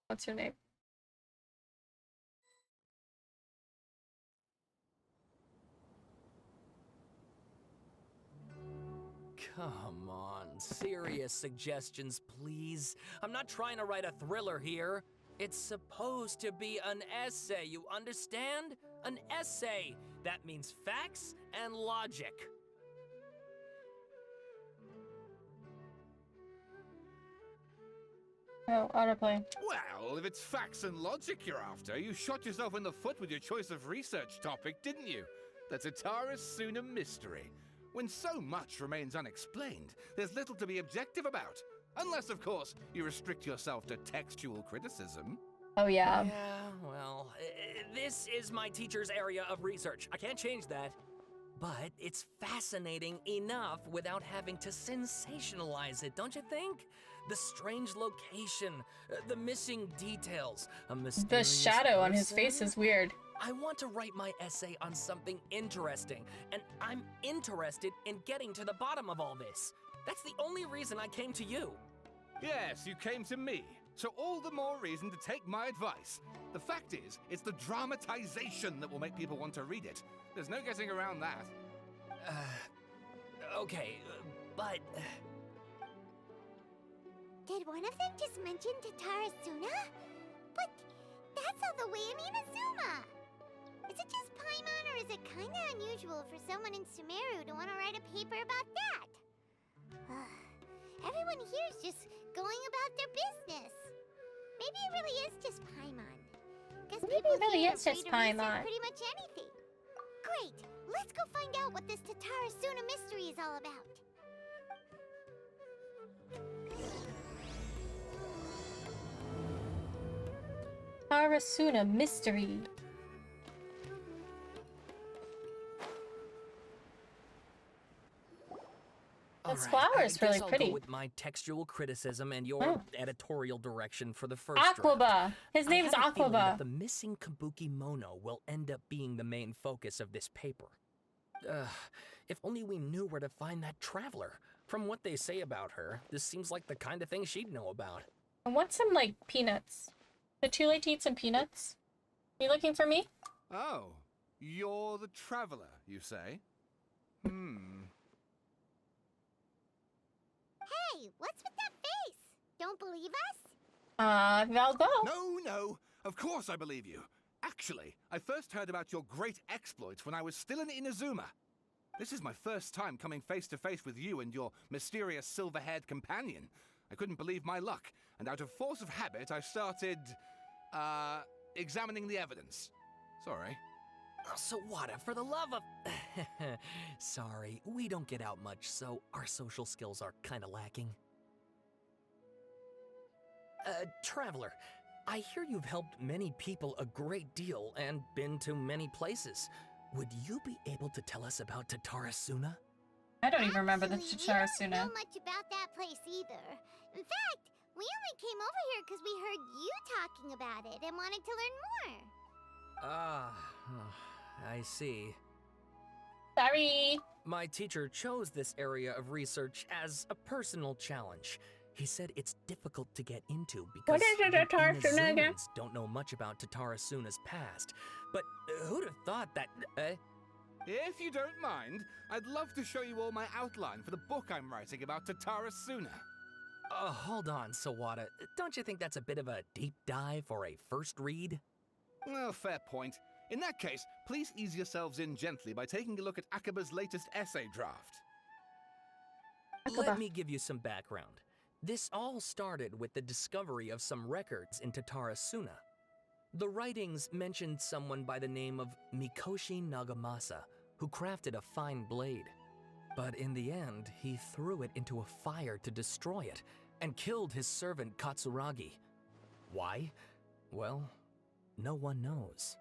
What's your name? Come on, serious suggestions, please. I'm not trying to write a thriller here. It's supposed to be an essay, you understand? An essay. That means facts and logic. Oh, autoplay. Well, if it's facts and logic you're after, you shot yourself in the foot with your choice of research topic, didn't you? That's a Thurs mystery. When so much remains unexplained, there's little to be objective about. Unless, of course, you restrict yourself to textual criticism. Oh, yeah. Yeah, well, this is my teacher's area of research. I can't change that. But it's fascinating enough without having to sensationalize it, don't you think? The strange location, the missing details, a mysterious The shadow on his person. face is weird. I want to write my essay on something interesting, and I'm interested in getting to the bottom of all this. That's the only reason I came to you. Yes, you came to me. So all the more reason to take my advice. The fact is, it's the dramatization that will make people want to read it. There's no getting around that. Okay, but... Did one of them just mention Tatarasuna? But that's all the way in Inazuma! Is it just Paimon, or is it kinda unusual for someone in Sumeru to want to write a paper about that? Everyone here is just going about their business. Maybe it really is just Paimon. Because Maybe people it really here is are just free to research Paimon. pretty much anything. Great! Let's go find out what this Tatarasuna mystery is all about. Tarasuna mystery. This All right, flower is I really guess I'll pretty. go with my textual criticism and your Oh. editorial direction for the first draft. Aquaba. His I name's have a feeling that Aquaba. the missing Kabuki Mono will end up being the main focus of this paper. If only we knew where to find that traveler. From what they say about her, this seems like the kind of thing she'd know about. I want some, like, peanuts. Is it too late to eat some peanuts? You looking for me? Oh, you're the traveler, you say? Hey, what's with that face? Don't believe us? Valbo. No, of course I believe you. Actually, I first heard about your great exploits when I was still in Inazuma. This is my first time coming face to face with you and your mysterious silver-haired companion. I couldn't believe my luck, and out of force of habit, I started, examining the evidence. Sorry. Oh, Sawada, for the love of... Sorry, we don't get out much, so our social skills are kinda lacking. Traveler, I hear you've helped many people a great deal and been to many places. Would you be able to tell us about Tatarasuna? I don't even remember the Actually, we don't Tatarasuna. know much about that place either. In fact, we only came over here because we heard you talking about it and wanted to learn more. I see. Sorry. My teacher chose this area of research as a personal challenge. He said it's difficult to get into because What is it, even Tatarasuna again? Inazumans don't know much about Tatarasuna's past. But who'd have thought that... If you don't mind, I'd love to show you all my outline for the book I'm writing about Tatarasuna. Hold on, Sawada. Don't you think that's a bit of a deep dive for a first read? Well, fair point. In that case, please ease yourselves in gently by taking a look at Akaba's latest essay draft. Let me give you some background. This all started with the discovery of some records in Tatarasuna. The writings mentioned someone by the name of Mikoshi Nagamasa, who crafted a fine blade. But in the end, he threw it into a fire to destroy it, and killed his servant Katsuragi. Why? Well, no one knows.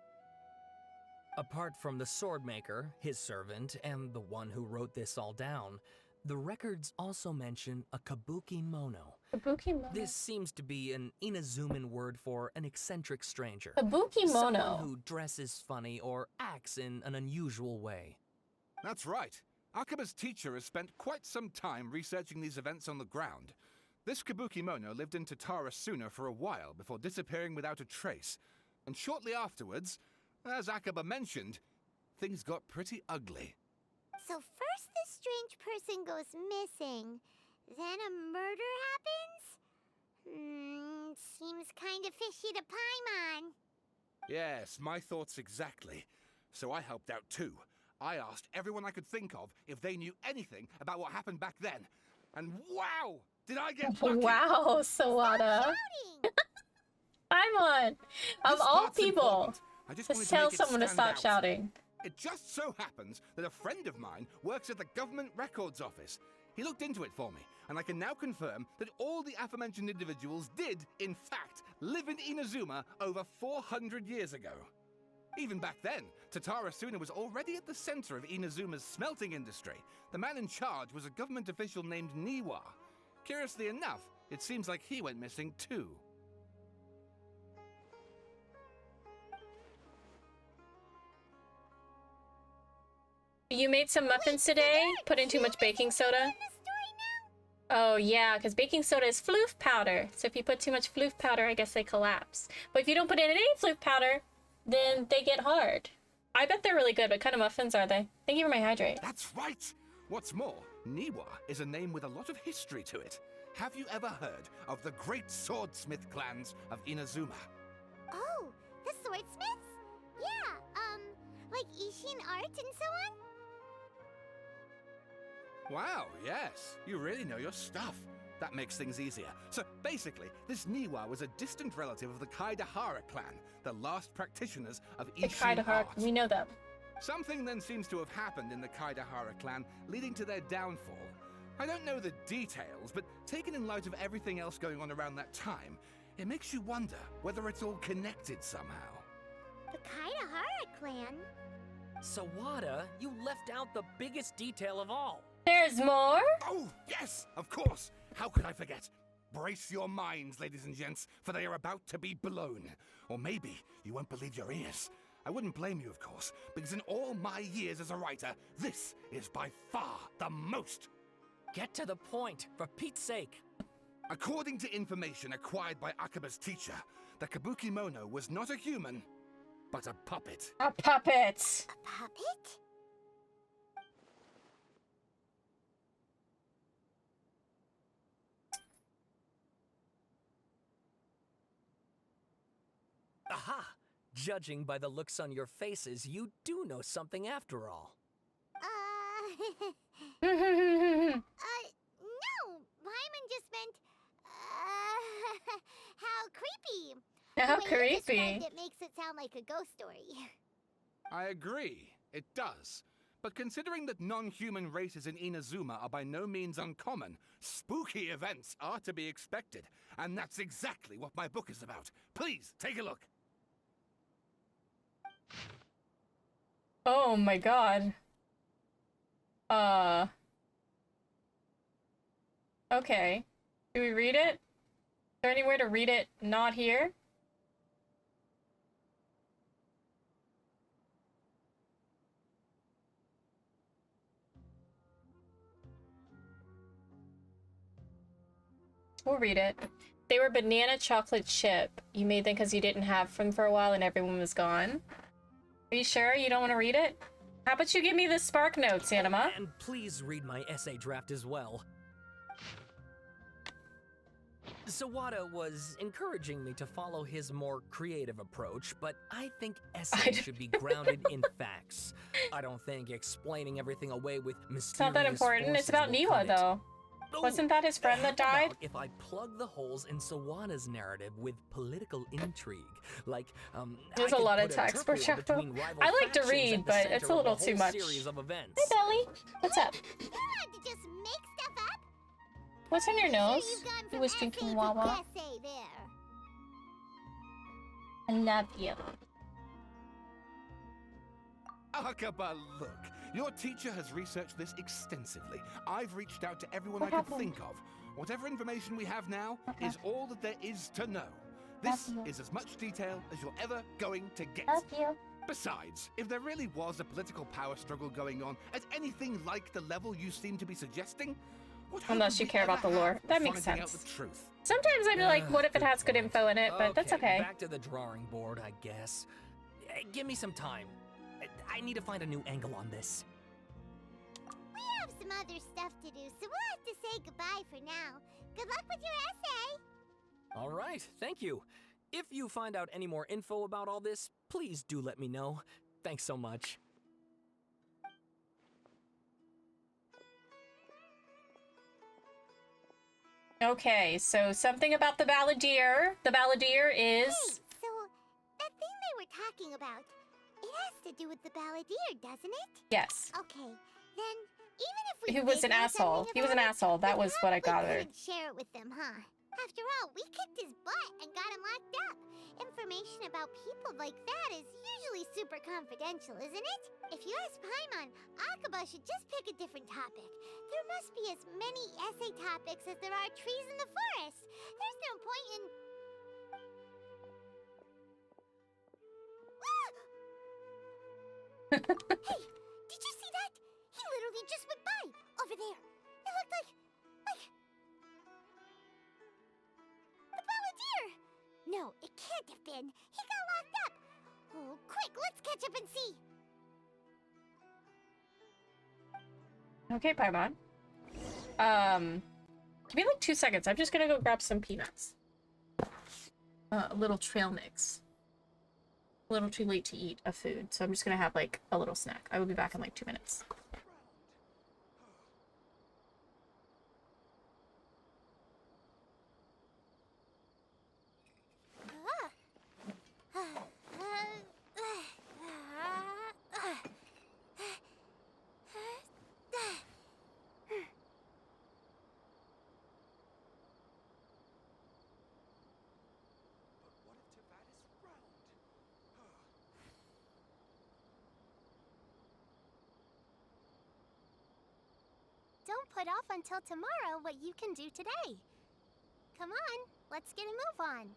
Apart from the swordmaker, his servant, and the one who wrote this all down, the records also mention a Kabuki Mono. Kabuki Mono. This seems to be an Inazuman word for an eccentric stranger. Kabuki Someone Mono. who dresses funny or acts in an unusual way. That's right. Akaba's teacher has spent quite some time researching these events on the ground. This Kabuki-mono lived in Tatarasuna for a while before disappearing without a trace. And shortly afterwards, as Akaba mentioned, things got pretty ugly. So first this strange person goes missing, then a murder happens? Seems kinda fishy to Paimon. Yes, my thoughts exactly. So I helped out too. I asked everyone I could think of if they knew anything about what happened back then. And wow! Did I get lucky? Wow, Sawada. Shouting! Paimon! Of This all part's people, important. I just wanted just to tell make it someone to stand stop out. shouting. It just so happens that a friend of mine works at the government records office. He looked into it for me, and I can now confirm that all the aforementioned individuals did, in fact, live in Inazuma over 400 years ago. Even back then, Tatarasuna was already at the center of Inazuma's smelting industry. The man in charge was a government official named Niwa. Curiously enough, it seems like he went missing too. You made some muffins today? Put in too much baking soda? In the story now? Oh yeah, because baking soda is floof powder. So if you put too much floof powder, I guess they collapse. But if you don't put in any floof powder, then they get hard. I bet they're really good. What kind of muffins are they? Thank you for my hydrate. That's right! What's more, Niwa is a name with a lot of history to it. Have you ever heard of the great swordsmith clans of Inazuma? Oh, the swordsmiths? Yeah, like Ishin art and so on? Wow, yes. You really know your stuff. That makes things easier. So basically, this Niwa was a distant relative of the Kaidahara clan, the last practitioners of The Ishin Kaidahara, art. we know them. Something then seems to have happened in the Kaidahara clan, leading to their downfall. I don't know the details, but taken in light of everything else going on around that time, it makes you wonder whether it's all connected somehow. The Kaidahara clan? Sawada, you left out the biggest detail of all. There's more? Oh, yes, of course. How could I forget? Brace your minds, ladies and gents, for they are about to be blown. Or maybe you won't believe your ears. I wouldn't blame you, of course, because in all my years as a writer, this is by far the most. Get to the point, for Pete's sake. According to information acquired by Akaba's teacher, the Kabuki-mono was not a human, but a puppet. A puppet. A puppet? Aha! Judging by the looks on your faces, you do know something after all. No, Paimon just meant, how creepy. How The way you creepy. described it makes it sound like a ghost story. I agree, it does. But considering that non-human races in Inazuma are by no means uncommon, spooky events are to be expected. And that's exactly what my book is about. Please, take a look. Oh my god. Okay. Do we read it? Is there anywhere to read it not here? We'll read it. They were banana chocolate chip. You made them because you didn't have them for a while and everyone was gone. Are you sure you don't want to read it? How about you give me the spark notes, Anima? And please read my essay draft as well. Sawada was encouraging me to follow his more creative approach, but I think essays should be grounded in facts. I don't think explaining everything away with mysterious It's not that important. It's about forces will Niwa, cut it. though. Wasn't that his friend that How died? about if I plug the holes in Sawada's narrative with political intrigue, like There's I a could lot of put a text turf for war Chapo. between rival I like to factions read, at the but it's a center of little a too whole much. series of events. Hey, Belly. What's up? You don't have to just make stuff up. What's on your nose? You've gone He from was essay drinking to Wawa. essay there. I love you. Akaba, look. Your teacher has researched this extensively. I've reached out to everyone What I could happened? think of. Whatever information we have now Okay. is all that there is to know. This Love you. is as much detail as you're ever going to get. Love you. Besides, if there really was a political power struggle going on at anything like the level you seem to be suggesting, what hope Unless would you we care ever about the have lore. of That makes finding out sense. the truth? Sometimes I'd be like, what if it Good has good point. info in it, but that's okay. Back to the drawing board, I guess. Give me some time. I need to find a new angle on this. We have some other stuff to do, so we'll have to say goodbye for now. Good luck with your essay! All right, thank you. If you find out any more info about all this, please do let me know. Thanks so much. Okay, so something about the balladeer. The balladeer is... Hey, so that thing they were talking about, it has to do with the balladeer, doesn't it? Yes. Okay, then even if we He was did an know asshole. something He was an about it, asshole. That we was what I probably gathered. couldn't share it with them, huh? After all, we kicked his butt and got him locked up. Information about people like that is usually super confidential, isn't it? If you ask Paimon, Akaba should just pick a different topic. There must be as many essay topics as there are trees in the forest. There's no point in... Hey, did you see that? He literally just went by, over there. It looked like... the balladeer! No, it can't have been. He got locked up. Oh, quick, let's catch up and see. Okay, Paimon. Give me like 2 seconds. I'm just gonna go grab some peanuts. A little trail mix. A little too late to eat a food, so I'm just gonna have like a little snack. I will be back in like 2 minutes. Don't put off until tomorrow what you can do today. Come on, let's get a move on.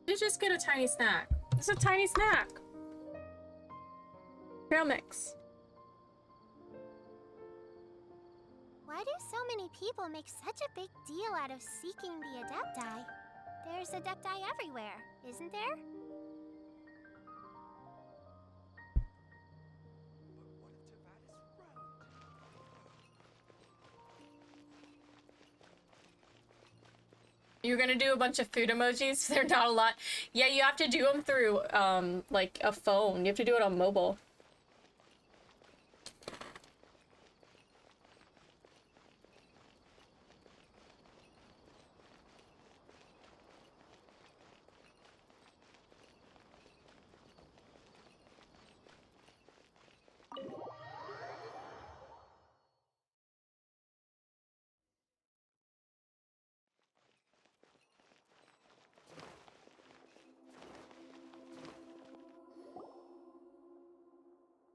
You just get a tiny snack. It's a tiny snack. Trail mix. Why do so many people make such a big deal out of seeking the Adepti? There's Adepti everywhere, isn't there? You're gonna do a bunch of food emojis? They're not a lot. Yeah, you have to do them through, like, a phone. You have to do it on mobile.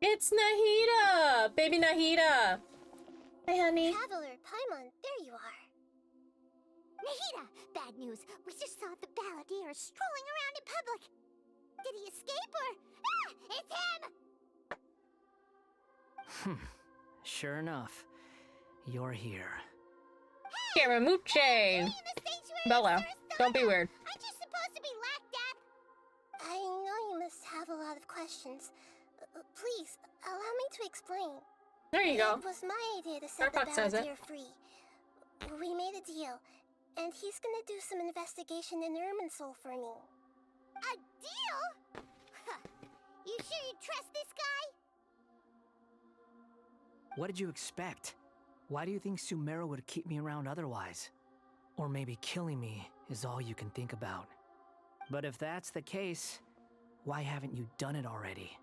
It's Nahida! Baby Nahida! Hi, honey. Traveler, Paimon, there you are. Nahida! Bad news. We just saw the balladeer strolling around in public. Did he escape or... Ah! It's him! Sure enough, you're here. Scaramucci! In the sanctuary Bella, of don't be Sarasota. weird. Aren't you supposed to be locked up? I know you must have a lot of questions. Please, allow me to explain. There you go. It was my idea to set the Starbucks says it. Balladeer free. We made a deal, and he's gonna do some investigation in Irminsul for me. A deal? Huh. You sure you trust this guy? What did you expect? Why do you think Sumeru would keep me around otherwise? Or maybe killing me is all you can think about. But if that's the case, why haven't you done it already?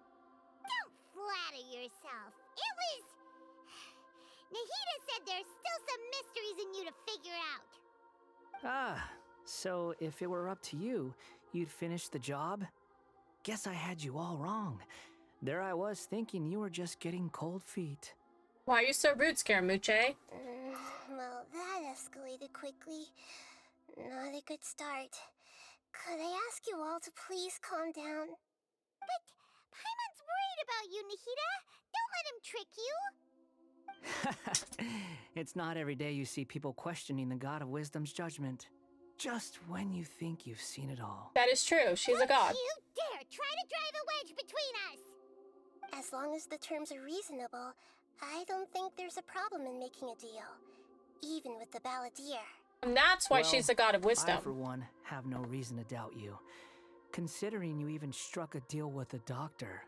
Don't flatter yourself. It was... Nahida said there's still some mysteries in you to figure out. Ah, so if it were up to you, you'd finish the job? Guess I had you all wrong. There I was thinking you were just getting cold feet. Why are you so rude, Scaramucci? Well, that escalated quickly. Not a good start. Could I ask you all to please calm down? But Paimon's worried about you, Nahida. Don't let him trick you. It's not every day you see people questioning the God of Wisdom's judgment. Just when you think you've seen it all. That is true. She's a god. Don't you dare try to drive a wedge between us. As long as the terms are reasonable, I don't think there's a problem in making a deal. Even with the Balladeer. And that's why Well, she's the god of wisdom. I, for one, have no reason to doubt you. Considering you even struck a deal with the doctor.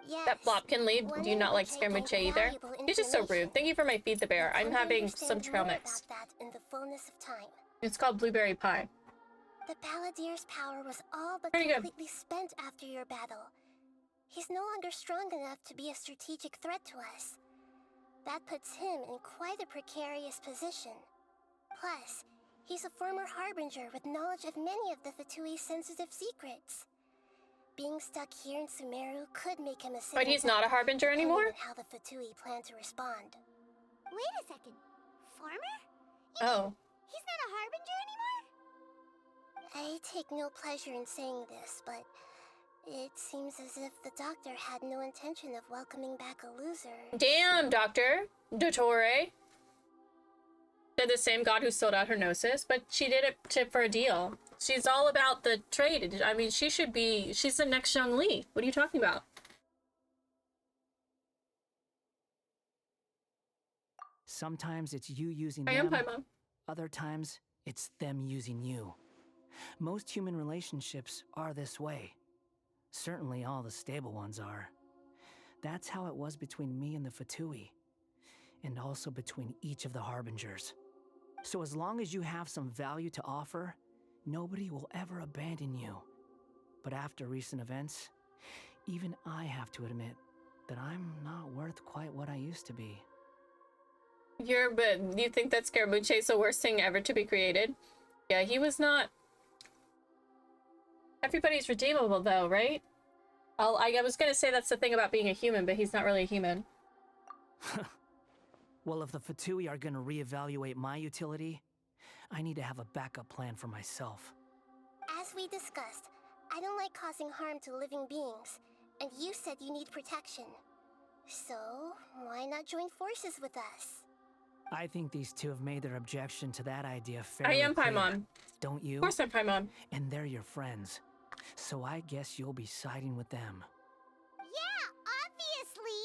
Yes. That Blop can leave. One Do you not in like which I gained Scaramucci either? valuable He's just so rude. information. Thank you for my feed the bear. I'm Come to having some understand trail more mix. about that in the fullness of time. It's called blueberry pie. The Balladeer's power was all but Pretty good. completely spent after your battle. He's no longer strong enough to be a strategic threat to us. That puts him in quite a precarious position. Plus, he's a former Harbinger with knowledge of many of the Fatui's sensitive secrets. Being stuck here in Sumeru could make him a But he's not a harbinger depending anymore? on how the Fatui plan to respond. Wait a second. Farmer? Oh. He's not a harbinger anymore? I take no pleasure in saying this, but it seems as if the doctor had no intention of welcoming back a loser. Damn, Doctor. Dottore. They're the same god who sold out her gnosis, but she did it for a deal. She's all about the trade. I mean, she's the next Zhongli. What are you talking about? Sometimes it's you using I them. am Paimon. Other times, it's them using you. Most human relationships are this way. Certainly all the stable ones are. That's how it was between me and the Fatui. And also between each of the Harbingers. So as long as you have some value to offer, nobody will ever abandon you. But after recent events, even I have to admit that I'm not worth quite what I used to be. But you think that Scaramucci is the worst thing ever to be created? Yeah, he was not. Everybody's redeemable though, right? I was gonna say that's the thing about being a human, but he's not really a human. Well, if the Fatui are gonna reevaluate my utility, I need to have a backup plan for myself. As we discussed, I don't like causing harm to living beings, and you said you need protection. So, why not join forces with us? I think these two have made their objection to that idea I fairly am clear, Paimon. don't you? Of course I'm Paimon. And they're your friends. So I guess you'll be siding with them. Yeah, obviously.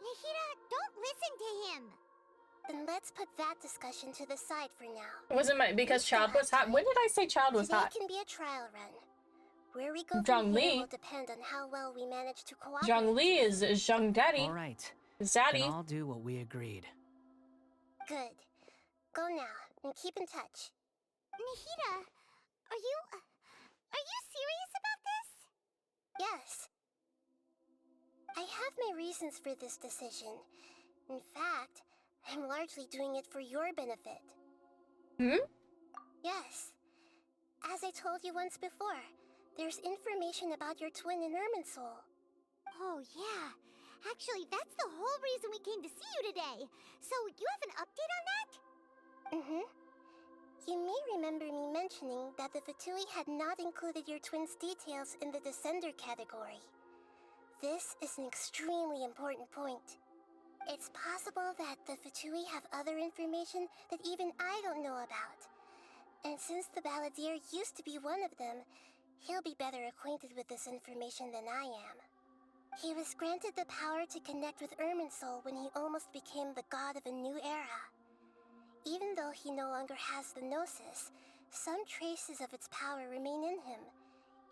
Nahida, don't listen to him. Then let's put that discussion to the side for now. It wasn't because Child was hot. When did I say Child was Today hot? can be a trial run. Where we go from Zhongli. here will depend on how well we manage to cooperate. Zhongli is Zhang Daddy. All right. Zaddy. Then I'll do what we agreed. Good. Go now, and keep in touch. Nahida, are you serious about this? Yes. I have my reasons for this decision. In fact, I'm largely doing it for your benefit. Hmm? Yes. As I told you once before, there's information about your twin in Irminsul. Oh, yeah. Actually, that's the whole reason we came to see you today. So, you have an update on that? Mm-hmm. You may remember me mentioning that the Fatui had not included your twin's details in the Descender category. This is an extremely important point. It's possible that the Fatui have other information that even I don't know about. And since the Balladeer used to be one of them, he'll be better acquainted with this information than I am. He was granted the power to connect with Irminsul when he almost became the god of a new era. Even though he no longer has the Gnosis, some traces of its power remain in him.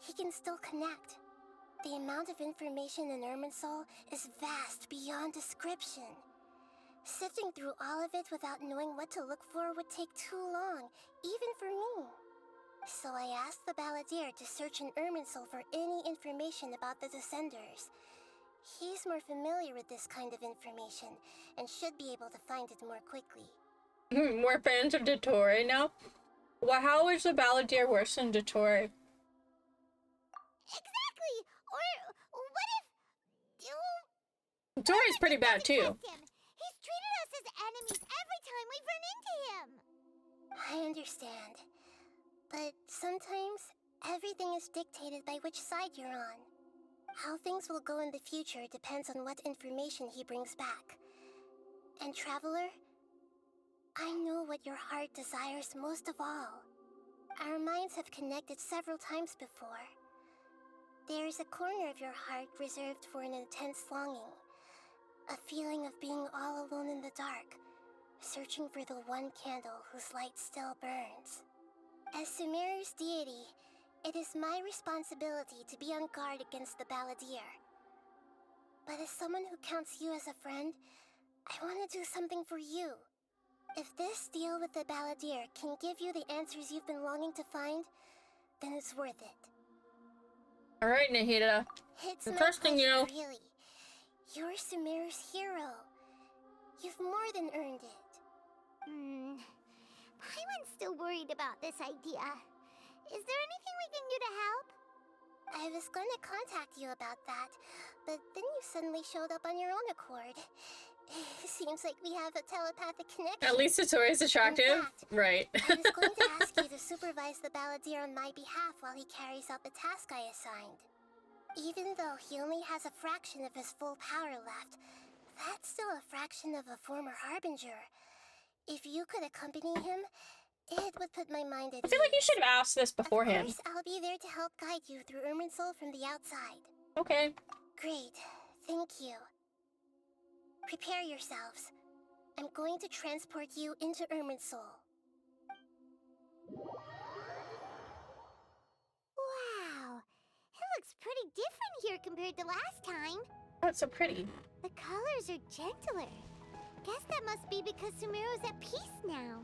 He can still connect. The amount of information in Irminsul is vast beyond description. Sifting through all of it without knowing what to look for would take too long, even for me. So I asked the Balladeer to search in Irminsul for any information about the Descenders. He's more familiar with this kind of information, and should be able to find it more quickly. More fans of Dottore now? Well, how is the Balladeer worse than Dottore? Exactly! Or what if... Dottore's pretty bad too. He's treated us as enemies every time we've run into him! I understand. But sometimes, everything is dictated by which side you're on. How things will go in the future depends on what information he brings back. And Traveler, I know what your heart desires most of all. Our minds have connected several times before. There is a corner of your heart reserved for an intense longing. A feeling of being all alone in the dark, searching for the one candle whose light still burns. As Sumeru's deity, it is my responsibility to be on guard against the Balladeer. But as someone who counts you as a friend, I want to do something for you. If this deal with the Balladeer can give you the answers you've been longing to find, then it's worth it. Alright, Nahida. It's I'm my trusting you. pleasure, really. You're Sumeru's hero. You've more than earned it. Paimon's still worried about this idea. Is there anything we can do to help? I was going to contact you about that, but then you suddenly showed up on your own accord. Seems like we have a telepathic connection. At least Dottore's attractive. In fact, Right. I was going to ask you to supervise the Balladeer on my behalf while he carries out the task I assigned. Even though he only has a fraction of his full power left, that's still a fraction of a former Harbinger. If you could accompany him, it would put my mind at I feel like you ease. should have asked this beforehand. Of course, I'll be there to help guide you through Irminsul from the outside. Okay. Great. Thank you. Prepare yourselves. I'm going to transport you into Irminsul. Wow! It looks pretty different here compared to last time. Oh, it's so pretty. The colors are gentler. Guess that must be because Sumeru's at peace now.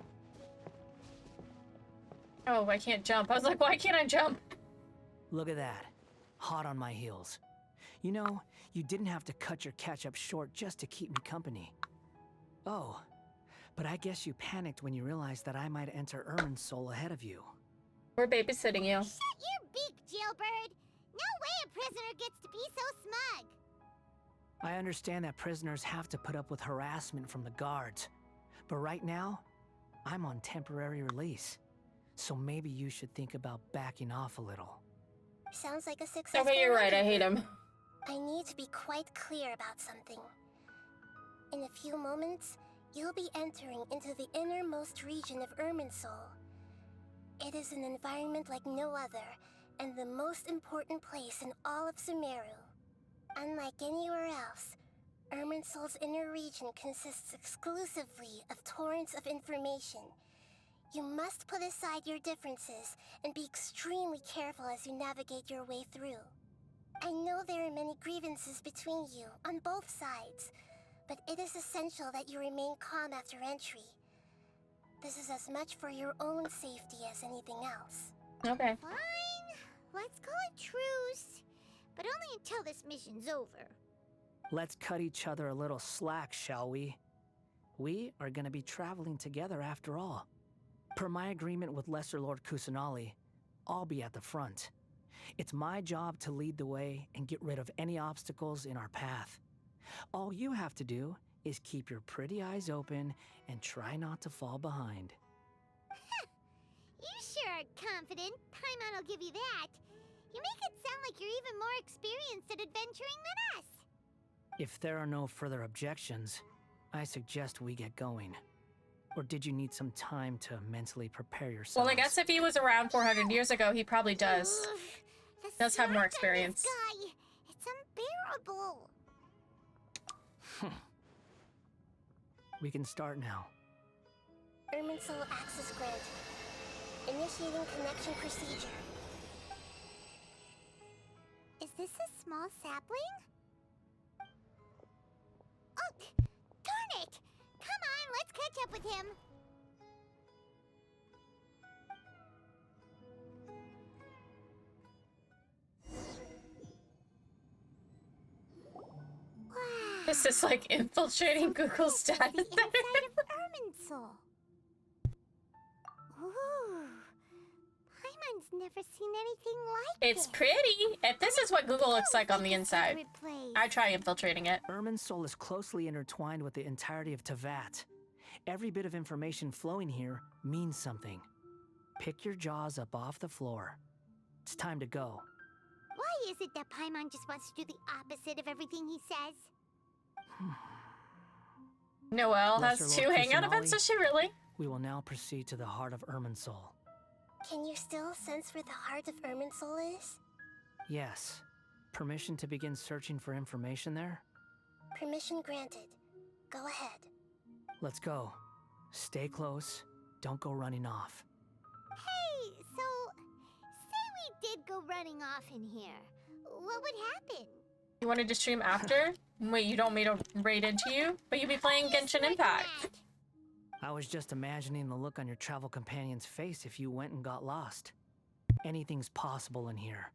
Oh, I can't jump. I was like, why can't I jump? Look at that. Hot on my heels. You know, you didn't have to cut your catch-up short just to keep me company. Oh, but I guess you panicked when you realized that I might enter Irminsul ahead of you. We're babysitting you. Shut your beak, jailbird! No way a prisoner gets to be so smug! I understand that prisoners have to put up with harassment from the guards, but right now, I'm on temporary release. So maybe you should think about backing off a little. Sounds like a successful Okay, you're right. I rendezvous. hate him. I need to be quite clear about something. In a few moments, you'll be entering into the innermost region of Irminsul. It is an environment like no other, and the most important place in all of Sumeru. Unlike anywhere else, Irminsul's inner region consists exclusively of torrents of information. You must put aside your differences and be extremely careful as you navigate your way through. I know there are many grievances between you on both sides, but it is essential that you remain calm after entry. This is as much for your own safety as anything else. Okay. Fine. Let's call it truce. But only until this mission's over. Let's cut each other a little slack, shall we? We are gonna be traveling together after all. Per my agreement with Lesser Lord Kusanali, I'll be at the front. It's my job to lead the way and get rid of any obstacles in our path. All you have to do is keep your pretty eyes open and try not to fall behind. You sure are confident. Paimon will give you that. You make it sound like you're even more experienced at adventuring than us. If there are no further objections, I suggest we get going. Or did you need some time to mentally prepare yourself? Well, I guess if he was around 400 years ago, he probably does. Ugh, the Does have more smart on this experience. guy. It's unbearable. We can start now. Irminsul access granted. Initiating connection procedure. Is this a small sapling? Oh, darn it! Come on, let's catch up with him. Wow. This is like infiltrating Google's The data. inside of Irminsul. Ooh. Paimon's never seen anything like It's this. pretty. If this is what Google looks like on the It's a inside, secret place. I try infiltrating it. Irminsul is closely intertwined with the entirety of Tevat. Every bit of information flowing here means something. Pick your jaws up off the floor. It's time to go. Why is it that Paimon just wants to do the opposite of everything he says? Noelle Lesser has 2 Lord hangout events, Kusanali? does she really? We will now proceed to the heart of Irminsul. Can you still sense where the heart of Irminsul is? Yes. Permission to begin searching for information there? Permission granted. Go ahead. Let's go. Stay close. Don't go running off. Hey, so say we did go running off in here. What would happen? You wanted to stream after? Wait, you don't want me to raid into you? But you'll be playing Genshin Impact. I was just imagining the look on your travel companion's face if you went and got lost. Anything's possible in here.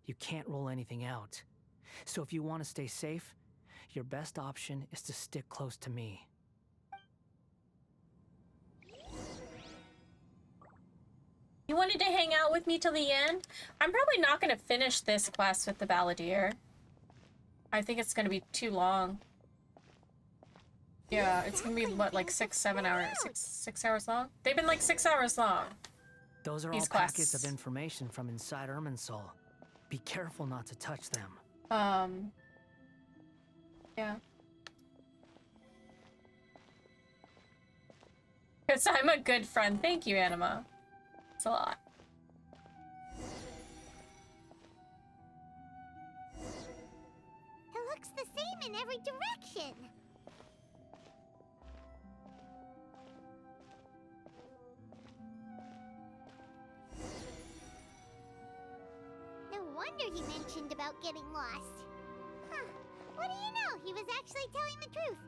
You can't rule anything out. So if you want to stay safe, your best option is to stick close to me. You wanted to hang out with me till the end? I'm probably not going to finish this quest with the Balladeer. I think it's going to be too long. Yeah, it's going to be, what, like 6-7 hours? 6 hours long? They've been like 6 hours long. Those are all These packets quests. of information from inside Irminsul. Be careful not to touch them. Yeah. Because I'm a good friend. Thank you, Anima. It's a lot. It looks the same in every direction. No wonder he mentioned about getting lost. Huh. What do you know? He was actually telling the truth.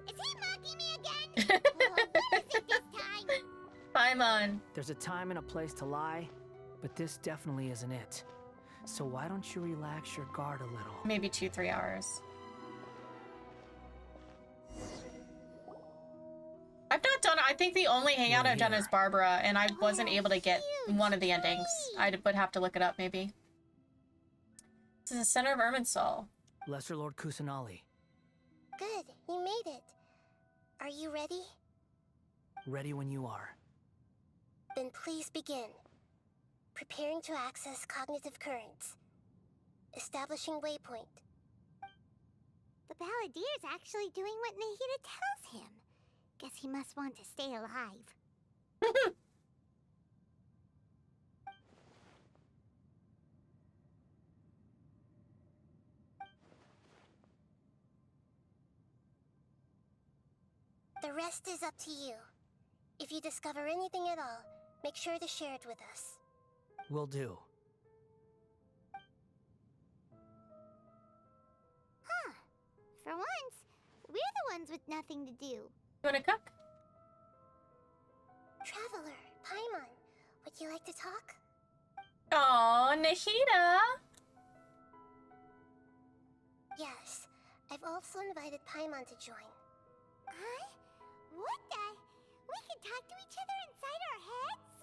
Is he mocking me again? What is it this time? Paimon. There's a time and a place to lie, but this definitely isn't it. So why don't you relax your guard a little? Maybe 2-3 hours. I've not done. I think the only hangout We're I've done here. is Barbara, and I wasn't able to get one of the endings. I would have to look it up, maybe. This is the center of Irminsul. Lesser Lord Kusanali, Good, you made it. Are you ready? ready when you are. Then please begin. Preparing to access cognitive currents. Establishing waypoint. The Balladier's actually doing what Nahida tells him. Guess he must want to stay alive. The rest is up to you. If you discover anything at all, make sure to share it with us. Will do. Huh. For once, we're the ones with nothing to do. You wanna cook? Traveler, Paimon, would you like to talk? Aw, Nahida. Yes, I've also invited Paimon to join. Huh? What the? We can talk to each other inside our heads?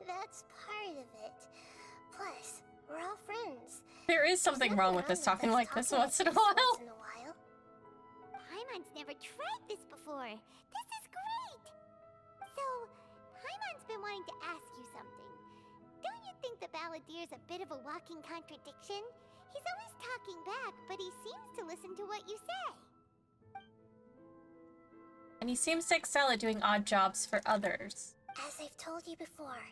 That's part of it. Plus, we're all friends. There is something wrong with us talking like this once in a while. Paimon's never tried this before. This is great. So, Paimon's been wanting to ask you something. Don't you think the Balladier's a bit of a walking contradiction? He's always talking back, but he seems to listen to what you say. And he seems to excel at doing odd jobs for others. As I've told you before,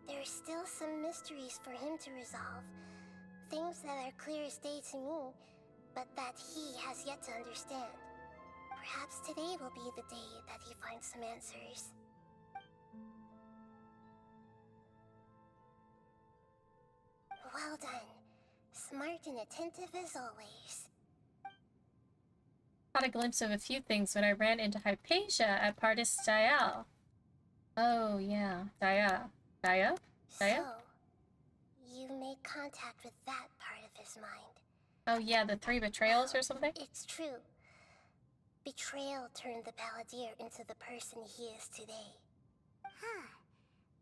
there are still some mysteries for him to resolve. Things that are clear as day to me, but that he has yet to understand. Perhaps today will be the day that he finds some answers. Well done. Smart and attentive as always. Caught a glimpse of a few things when I ran into Hypatia at Pardis Dial. Oh, yeah. Dia? So, you made contact with that part of his mind. Oh, yeah, the 3 betrayals or something? It's true. Betrayal turned the Balladeer into the person he is today. Huh.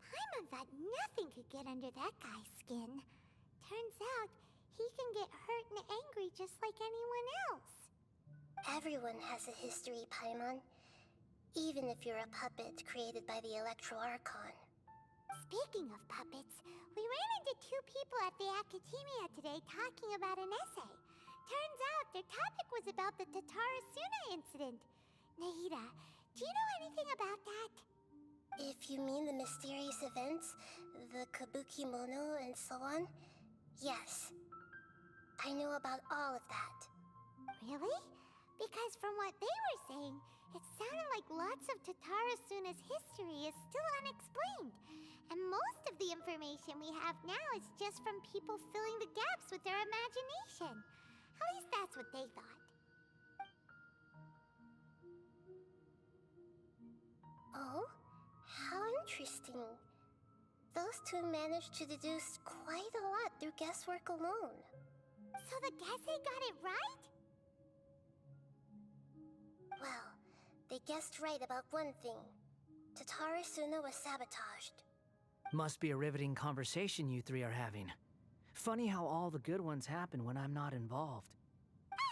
Paimon thought nothing could get under that guy's skin. Turns out, he can get hurt and angry just like anyone else. Everyone has a history, Paimon. Even if you're a puppet created by the Electro Archon. Speaking of puppets, we ran into 2 people at the Academia today talking about an essay. Turns out their topic was about the Tatarasuna incident. Nahida, do you know anything about that? If you mean the mysterious events, the Kabuki Mono and so on, yes. I know about all of that. Really? Because from what they were saying, it sounded like lots of Tatarasuna's history is still unexplained. And most of the information we have now is just from people filling the gaps with their imagination. At least that's what they thought. Oh? How interesting. Those 2 managed to deduce quite a lot through guesswork alone. So the Gese got it right? Well, they guessed right about one thing. Tatarasuna was sabotaged. Must be a riveting conversation you 3 are having. Funny how all the good ones happen when I'm not involved.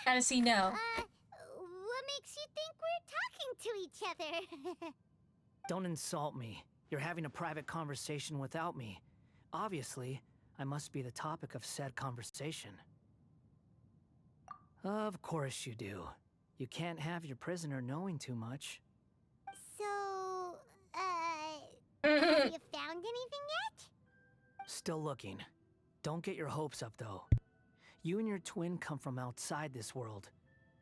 How does he know? What makes you think we're talking to each other? Don't insult me. You're having a private conversation without me. Obviously, I must be the topic of said conversation. Of course you do. You can't have your prisoner knowing too much. So, have you found anything yet? Still looking. Don't get your hopes up, though. You and your twin come from outside this world.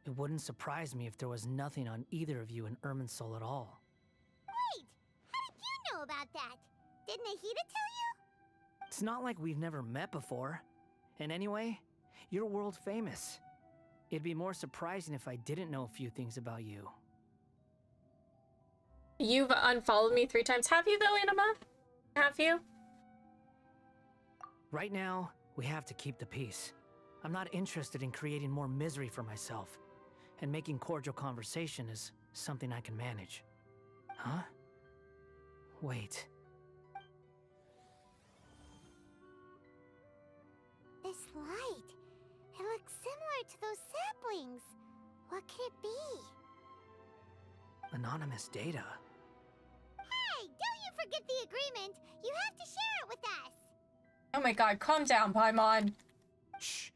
It wouldn't surprise me if there was nothing on either of you in Irminsul at all. Wait, how did you know about that? Did Nahida tell you? It's not like we've never met before. And anyway, you're world famous. It'd be more surprising if I didn't know a few things about you. You've unfollowed me 3 times. Have you, though, Anima? Have you? Right now, we have to keep the peace. I'm not interested in creating more misery for myself. And making cordial conversation is something I can manage. Huh? Wait. This light. It looks similar to those saplings. What could it be? Anonymous data. Hey, don't you forget the agreement. You have to share it with us. Oh my god, calm down, Paimon. Shh.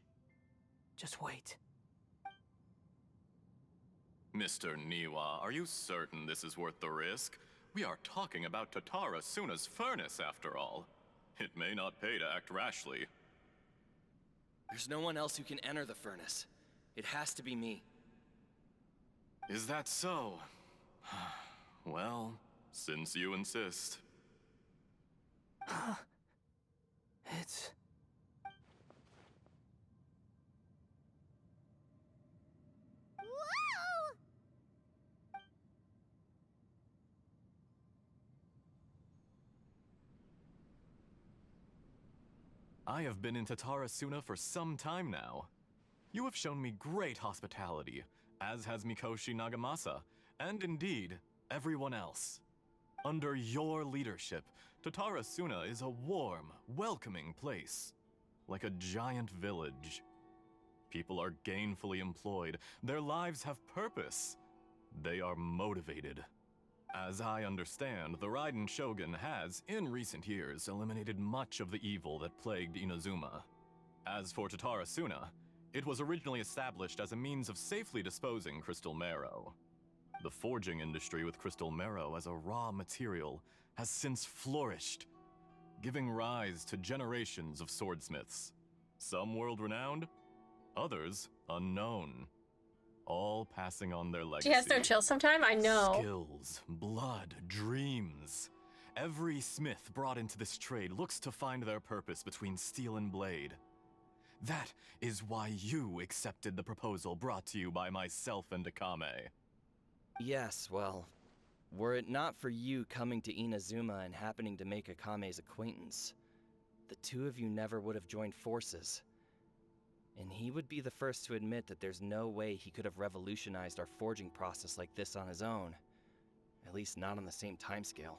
Just wait. Mr. Niwa, are you certain this is worth the risk? We are talking about Tatarasuna's furnace, after all. It may not pay to act rashly. There's no one else who can enter the furnace. It has to be me. Is that so? Well, since you insist. It's... Whoa! I have been in Tatarasuna for some time now. You have shown me great hospitality, as has Mikoshi Nagamasa, and indeed, everyone else. Under your leadership, Tatarasuna is a warm, welcoming place, like a giant village. People are gainfully employed, their lives have purpose. They are motivated. As I understand, the Raiden Shogun has, in recent years, eliminated much of the evil that plagued Inazuma. As for Tatarasuna, it was originally established as a means of safely disposing crystal marrow. The forging industry with crystal marrow as a raw material has since flourished, giving rise to generations of swordsmiths. Some world-renowned, others unknown. All passing on their legacy. She has no chill sometime? I know. Skills, blood, dreams. Every smith brought into this trade looks to find their purpose between steel and blade. That is why you accepted the proposal brought to you by myself and Akame. Yes, well, were it not for you coming to Inazuma and happening to make Akame's acquaintance, the two of you never would have joined forces. And he would be the first to admit that there's no way he could have revolutionized our forging process like this on his own. At least not on the same timescale.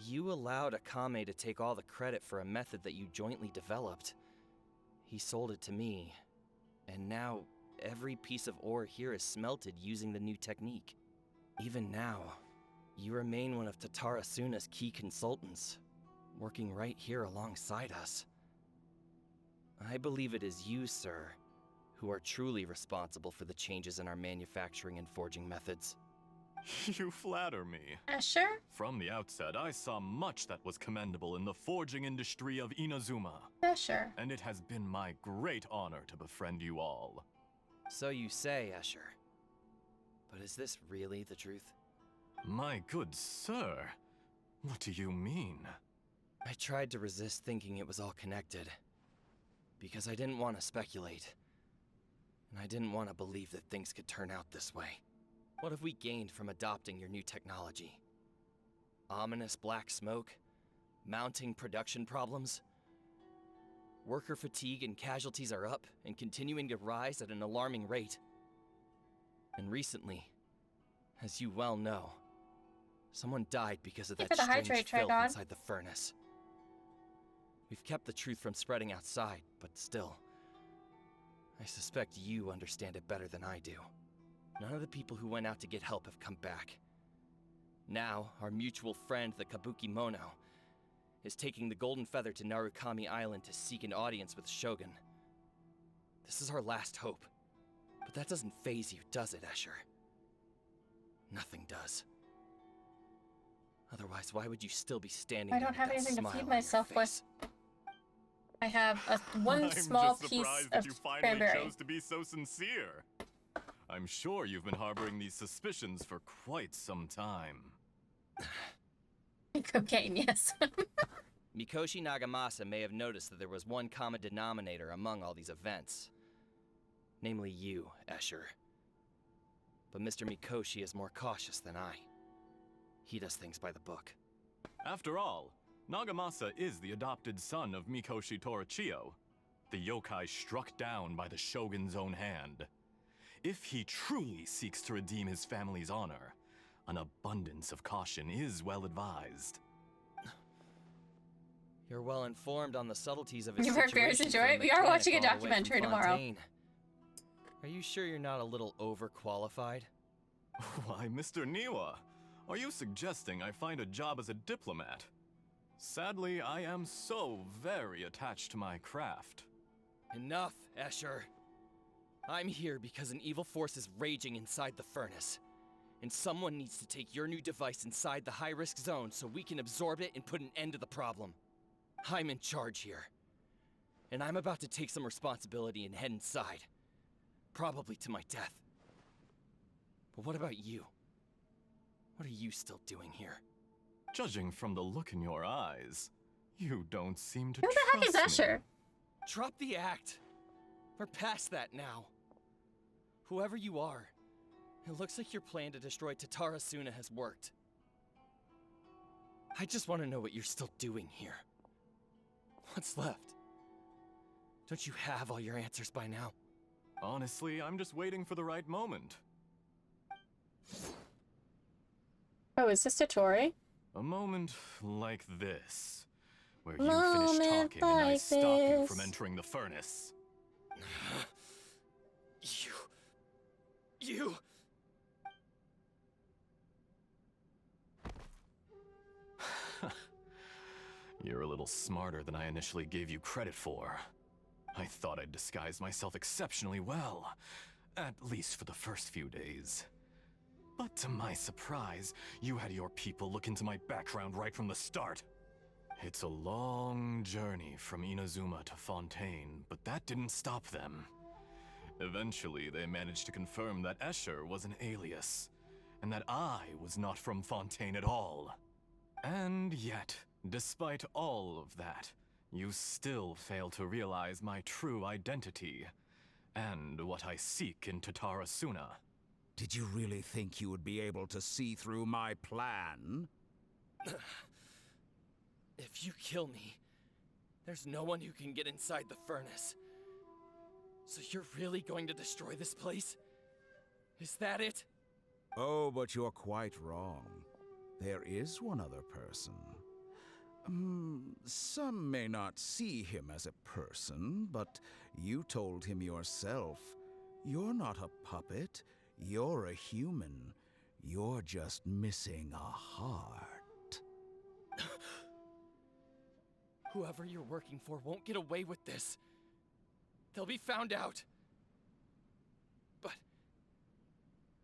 You allowed Akame to take all the credit for a method that you jointly developed. He sold it to me, and now every piece of ore here is smelted using the new technique. Even now, you remain one of Tatara Suna's key consultants, working right here alongside us. I believe it is you, sir, who are truly responsible for the changes in our manufacturing and forging methods. You flatter me. Sure. From the outset, I saw much that was commendable in the forging industry of Inazuma. Sure. And it has been my great honor to befriend you all. So you say, Escher. But is this really the truth? My good sir, what do you mean? I tried to resist thinking it was all connected. Because I didn't want to speculate. And I didn't want to believe that things could turn out this way. What have we gained from adopting your new technology? Ominous black smoke? Mounting production problems? Worker fatigue and casualties are up and continuing to rise at an alarming rate. And recently, as you well know, someone died because of that strange filth inside the furnace. We've kept the truth from spreading outside, but still, I suspect you understand it better than I do. None of the people who went out to get help have come back. Now, our mutual friend, the Kabuki Mono, is taking the Golden Feather to Narukami Island to seek an audience with Shogun. This is our last hope. But that doesn't faze you, does it, Escher? Nothing does. Otherwise, why would you still be standing there? I don't have anything to feed myself with. I have one small piece of that you finally cranberry. chose to be so sincere. I'm sure you've been harboring these suspicions for quite some time. Cocaine, yes. Mikoshi Nagamasa may have noticed that there was one common denominator among all these events. Namely you, Escher. But Mr. Mikoshi is more cautious than I. He does things by the book. After all, Nagamasa is the adopted son of Mikoshi Torichio, the yokai struck down by the Shogun's own hand. If he truly seeks to redeem his family's honor, an abundance of caution is well advised. You're well informed on the subtleties of his You've heard Bears enjoy it? We are watching a documentary tomorrow. Are you sure you're not a little overqualified? Why, Mr. Niwa, are you suggesting I find a job as a diplomat? Sadly, I am so very attached to my craft. Enough, Escher. I'm here because an evil force is raging inside the furnace. And someone needs to take your new device inside the high-risk zone so we can absorb it and put an end to the problem. I'm in charge here. And I'm about to take some responsibility and head inside. Probably to my death. But what about you? What are you still doing here? Judging from the look in your eyes, you don't seem to Who the heck is Escher? Drop the act. We're past that now. Whoever you are, it looks like your plan to destroy Tatara Suna has worked. I just want to know what you're still doing here. What's left? Don't you have all your answers by now? Honestly, I'm just waiting for the right moment. Oh, is this Totori? A moment like this, where you finish talking and I stop you from entering the furnace. You... You're a little smarter than I initially gave you credit for. I thought I'd disguised myself exceptionally well, at least for the first few days. But to my surprise, you had your people look into my background right from the start. It's a long journey from Inazuma to Fontaine, but that didn't stop them. Eventually, they managed to confirm that Escher was an alias, and that I was not from Fontaine at all. And yet, despite all of that, you still fail to realize my true identity, and what I seek in Tatarasuna. Did you really think you would be able to see through my plan? If you kill me, there's no one who can get inside the furnace. So you're really going to destroy this place? Is that it? Oh, but you're quite wrong. There is one other person. Some may not see him as a person, but you told him yourself. You're not a puppet. You're a human. You're just missing a heart. Whoever you're working for won't get away with this. They'll be found out. But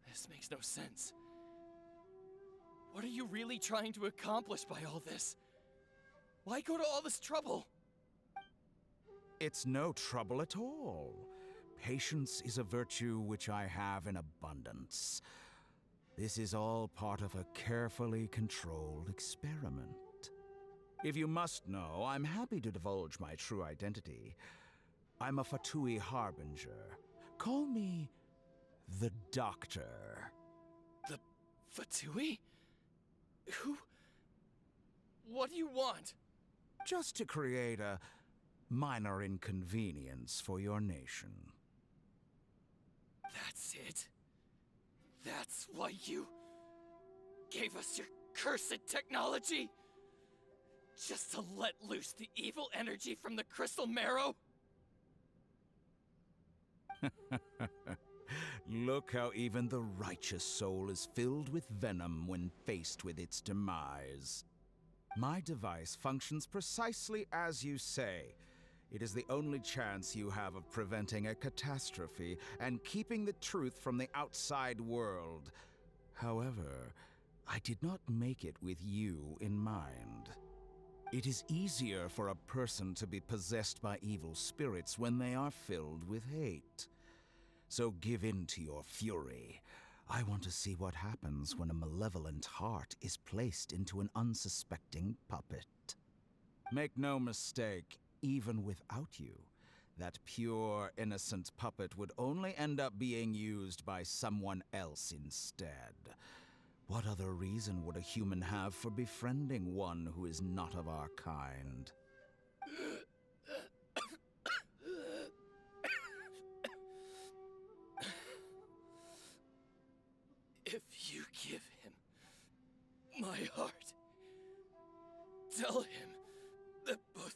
this makes no sense. What are you really trying to accomplish by all this? Why go to all this trouble? It's no trouble at all. Patience is a virtue which I have in abundance. This is all part of a carefully controlled experiment. If you must know, I'm happy to divulge my true identity. I'm a Fatui Harbinger. Call me the Doctor. The Fatui? Who? What do you want? Just to create a minor inconvenience for your nation. That's it? That's why you gave us your cursed technology? Just to let loose the evil energy from the crystal marrow? Look how even the righteous soul is filled with venom when faced with its demise. My device functions precisely as you say. It is the only chance you have of preventing a catastrophe and keeping the truth from the outside world. However, I did not make it with you in mind. It is easier for a person to be possessed by evil spirits when they are filled with hate. So give in to your fury. I want to see what happens when a malevolent heart is placed into an unsuspecting puppet. Make no mistake, even without you, that pure, innocent puppet would only end up being used by someone else instead. What other reason would a human have for befriending one who is not of our kind? If you give him my heart, tell him that both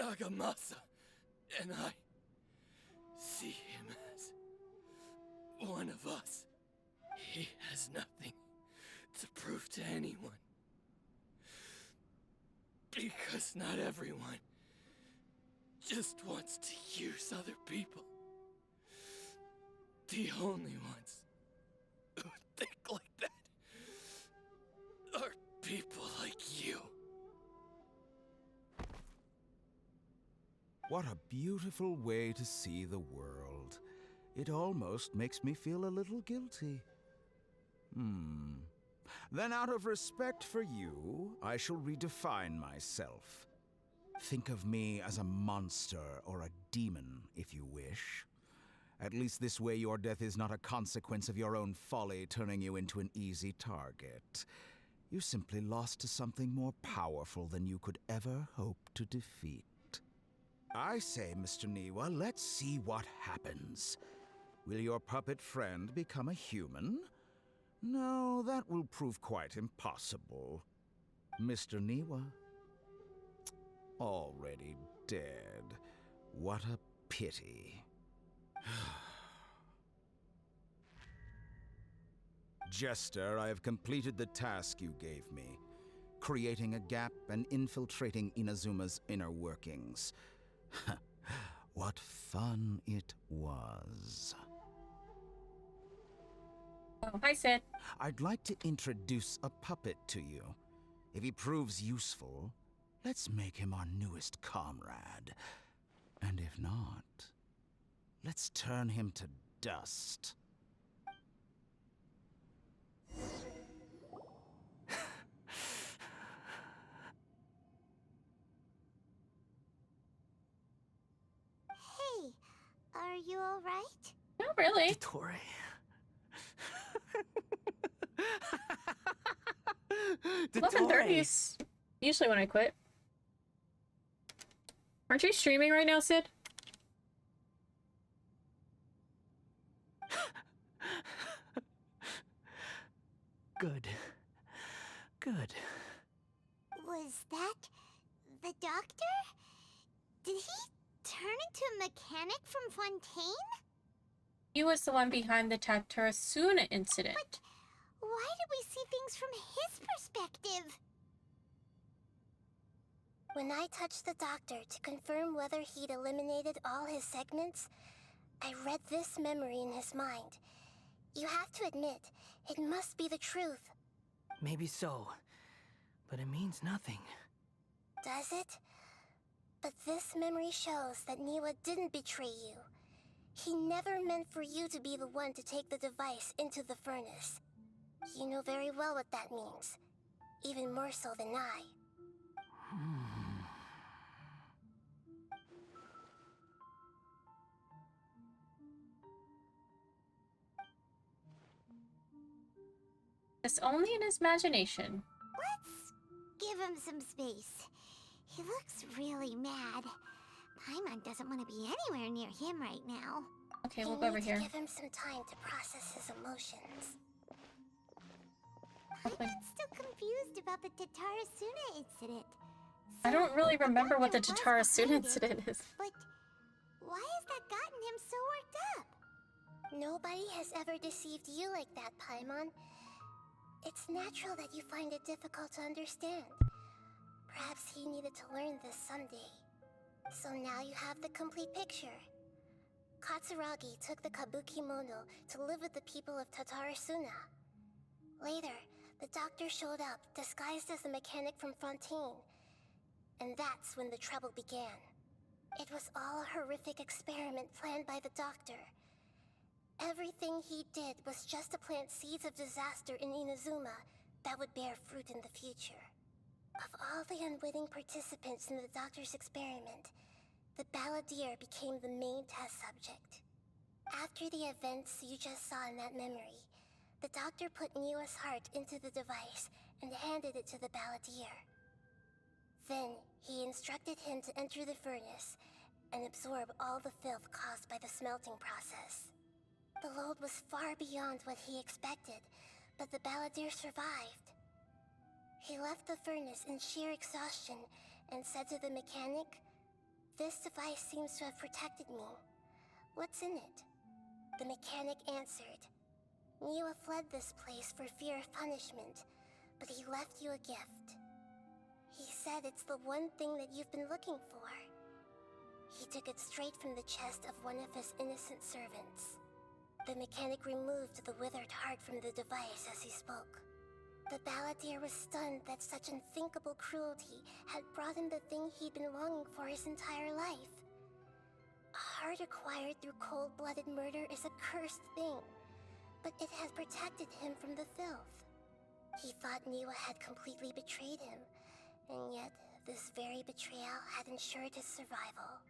Nagamasa and I see him as one of us. He has nothing to prove to anyone. Because not everyone just wants to use other people. The only ones who think like that are people like you. What a beautiful way to see the world. It almost makes me feel a little guilty. Then out of respect for you, I shall redefine myself. Think of me as a monster or a demon, if you wish. At least this way your death is not a consequence of your own folly turning you into an easy target. You simply lost to something more powerful than you could ever hope to defeat. I say, Mr. Niwa, let's see what happens. Will your puppet friend become a human? No, that will prove quite impossible. Mr. Niwa? Already dead. What a pity. Jester, I have completed the task you gave me. Creating a gap and infiltrating Inazuma's inner workings. What fun it was. Oh, hi, Sid. I'd like to introduce a puppet to you. If he proves useful, let's make him our newest comrade. And if not, let's turn him to dust. Hey, are you alright? Not really. Tori. Eleven 30s. Usually when I quit. Aren't you streaming right now, Sid? Good. Good. Was that the doctor? Did he turn into a mechanic from Fontaine? He was the one behind the Tatarasuna incident. But why did we see things from his perspective? When I touched the doctor to confirm whether he'd eliminated all his segments, I read this memory in his mind. You have to admit, it must be the truth. Maybe so, but it means nothing. Does it? But this memory shows that Niwa didn't betray you. He never meant for you to be the one to take the device into the furnace. You know very well what that means. Even more so than I. It's only in his imagination. Let's give him some space. He looks really mad. Paimon doesn't want to be anywhere near him right now. Okay, You we'll go over need to here. give him some time to process his emotions. I'm still confused about the Tatarasuna incident. I don't really remember what the doctor was Tatarasuna behind it, incident is. But why has that gotten him so worked up? Nobody has ever deceived you like that, Paimon. It's natural that you find it difficult to understand. Perhaps he needed to learn this someday. So now you have the complete picture. Katsuragi took the Kabuki Mono to live with the people of Tatarasuna. Later, the doctor showed up, disguised as a mechanic from Fontaine. And that's when the trouble began. It was all a horrific experiment planned by the doctor. Everything he did was just to plant seeds of disaster in Inazuma that would bear fruit in the future. Of all the unwitting participants in the doctor's experiment, the balladeer became the main test subject. After the events you just saw in that memory, the doctor put Niwa's heart into the device and handed it to the balladeer. Then, he instructed him to enter the furnace and absorb all the filth caused by the smelting process. The load was far beyond what he expected, but the balladeer survived. He left the furnace in sheer exhaustion and said to the mechanic, "This device seems to have protected me. What's in it?" The mechanic answered, "Niwa fled this place for fear of punishment, but he left you a gift. He said it's the one thing that you've been looking for." He took it straight from the chest of one of his innocent servants. The mechanic removed the withered heart from the device as he spoke. The balladeer was stunned that such unthinkable cruelty had brought him the thing he'd been longing for his entire life. A heart acquired through cold-blooded murder is a cursed thing, but it has protected him from the filth. He thought Niwa had completely betrayed him, and yet this very betrayal had ensured his survival.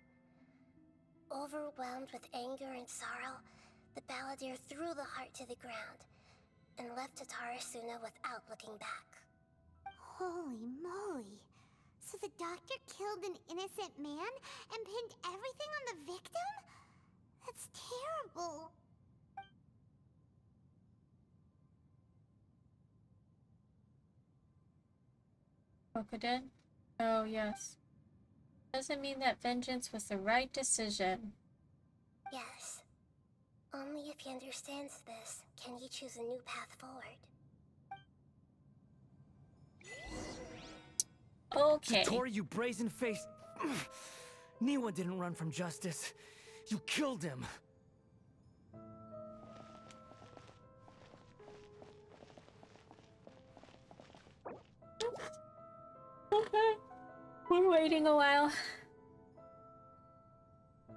Overwhelmed with anger and sorrow, the balladeer threw the heart to the ground and left Tatarasuna without looking back. Holy moly. So the doctor killed an innocent man and pinned everything on the victim? That's terrible. Kokuden? Oh, yes. Doesn't mean that vengeance was the right decision. Yes. Only if he understands this can he choose a new path forward. Okay. Tori, you brazen-faced... Niwa didn't run from justice. You killed him. Waiting a while.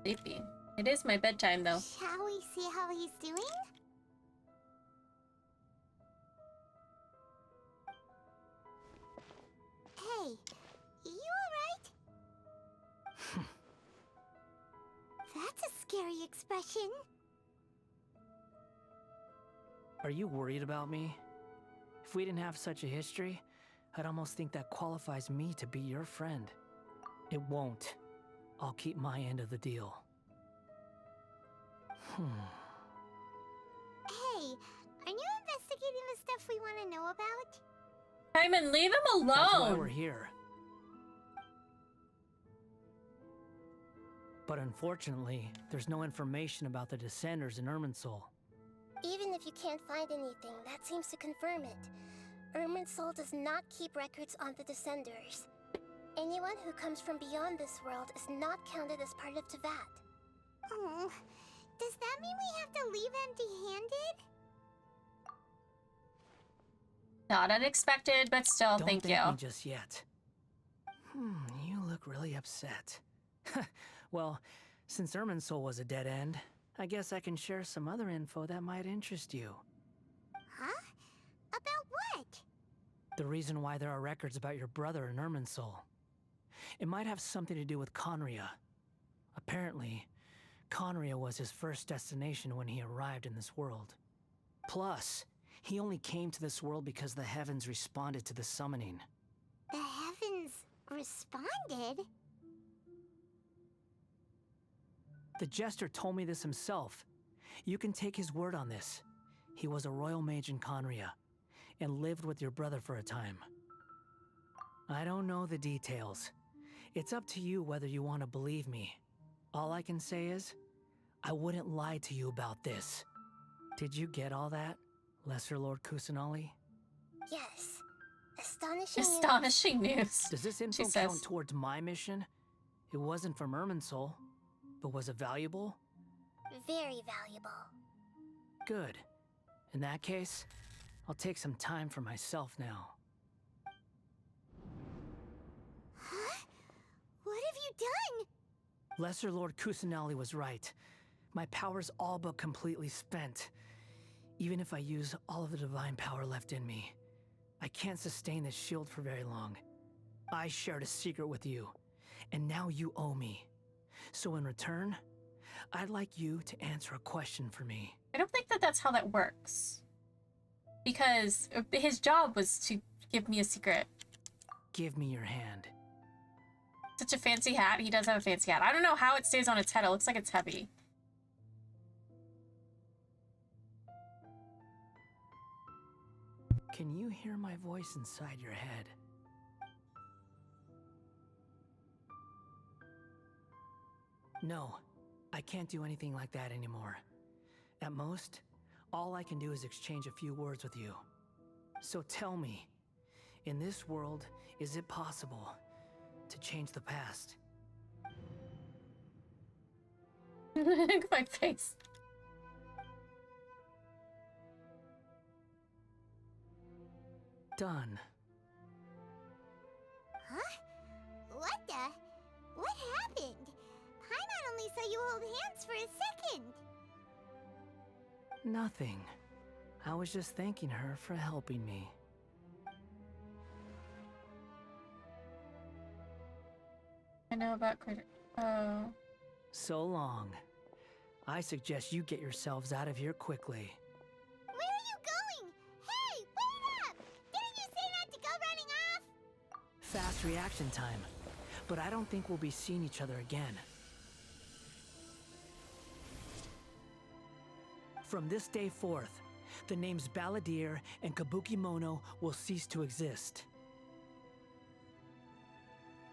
Sleepy. It is my bedtime though. Shall we see how he's doing? Hey, you alright? That's a scary expression. Are you worried about me? If we didn't have such a history, I'd almost think that qualifies me to be your friend. It won't. I'll keep my end of the deal. Hey, are you investigating the stuff we want to know about? Simon, leave him alone! That's why we're here. But unfortunately, there's no information about the Descenders in Irminsul. Even if you can't find anything, that seems to confirm it. Irminsul does not keep records on the Descenders. Anyone who comes from beyond this world is not counted as part of Teyvat. Oh, does that mean we have to leave empty-handed? Not unexpected, but still, Don't thank you. me just yet. You look really upset. Well, since Irminsul was a dead end, I guess I can share some other info that might interest you. Huh? About what? The reason why there are records about your brother in Irminsul. It might have something to do with Conria. Apparently, Conria was his first destination when he arrived in this world. Plus, he only came to this world because the heavens responded to the summoning. The heavens responded? The Jester told me this himself. You can take his word on this. He was a royal mage in Conria, and lived with your brother for a time. I don't know the details. It's up to you whether you want to believe me. All I can say is, I wouldn't lie to you about this. Did you get all that, Lesser Lord Kusanali? Yes. Astonishing news. Astonishing news. Does this info count towards my mission? It wasn't from Irminsul, but was it valuable? Very valuable. Good. In that case, I'll take some time for myself now. Huh? What have you done? Lesser Lord Kusanali was right. My power's all but completely spent. Even if I use all of the divine power left in me, I can't sustain this shield for very long. I shared a secret with you, and now you owe me. So in return, I'd like you to answer a question for me. I don't think that that's how that works. Because his job was to give me a secret. Give me your hand. Such a fancy hat. He does have a fancy hat. I don't know how it stays on its head. It looks like it's heavy. Can you hear my voice inside your head? No, I can't do anything like that anymore. At most, all I can do is exchange a few words with you. So tell me, in this world, is it possible to change the past? Look at my face. Done. Huh? What the? What happened? Paimon only saw you hold hands for a second. Nothing. I was just thanking her for helping me. I know about critter. Oh. So long. I suggest you get yourselves out of here quickly. Where are you going? Hey, wait up! Didn't you say not to go running off? Fast reaction time. But I don't think we'll be seeing each other again. From this day forth, the names Balladeer and Kabuki Mono will cease to exist.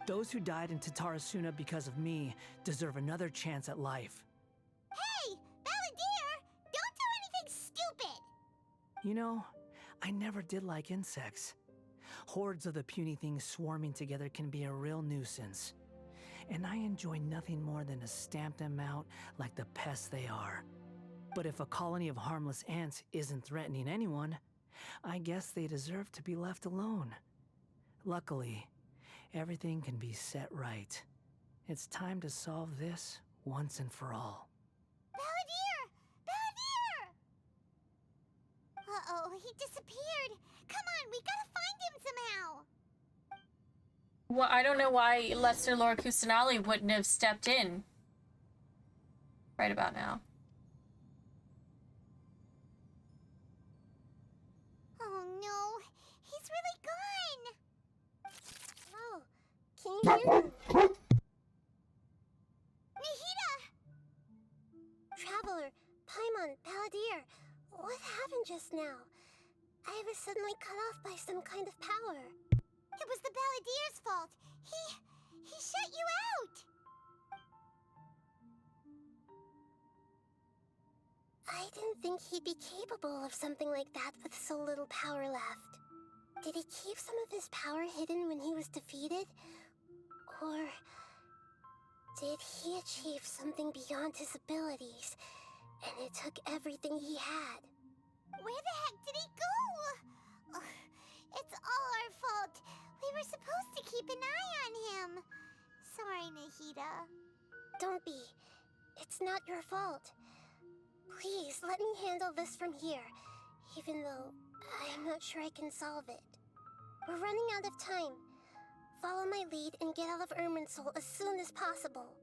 Those who died in Tatarasuna because of me deserve another chance at life. Hey, Balladeer! Don't do anything stupid! You know, I never did like insects. Hordes of the puny things swarming together can be a real nuisance. And I enjoy nothing more than to stamp them out like the pests they are. But if a colony of harmless ants isn't threatening anyone, I guess they deserve to be left alone. Luckily, everything can be set right. It's time to solve this once and for all. Balladeer! Balladeer! Uh-oh, he disappeared. Come on, we gotta find him somehow. Well, I don't know why Lesser Lord Kusanali wouldn't have stepped in right about now. Oh no, he's really gone. Oh, can you hear me? Nahida! Traveler, Paimon, Balladeer, what happened just now? I was suddenly cut off by some kind of power. It was the Balladeer's fault. He shut you out. I didn't think he'd be capable of something like that with so little power left. Did he keep some of his power hidden when he was defeated? Or did he achieve something beyond his abilities, and it took everything he had? Where the heck did he go? Ugh, it's all our fault. We were supposed to keep an eye on him. Sorry, Nahida. Don't be. It's not your fault. Please, let me handle this from here, even though I'm not sure I can solve it. We're running out of time. Follow my lead and get out of Irminsul as soon as possible.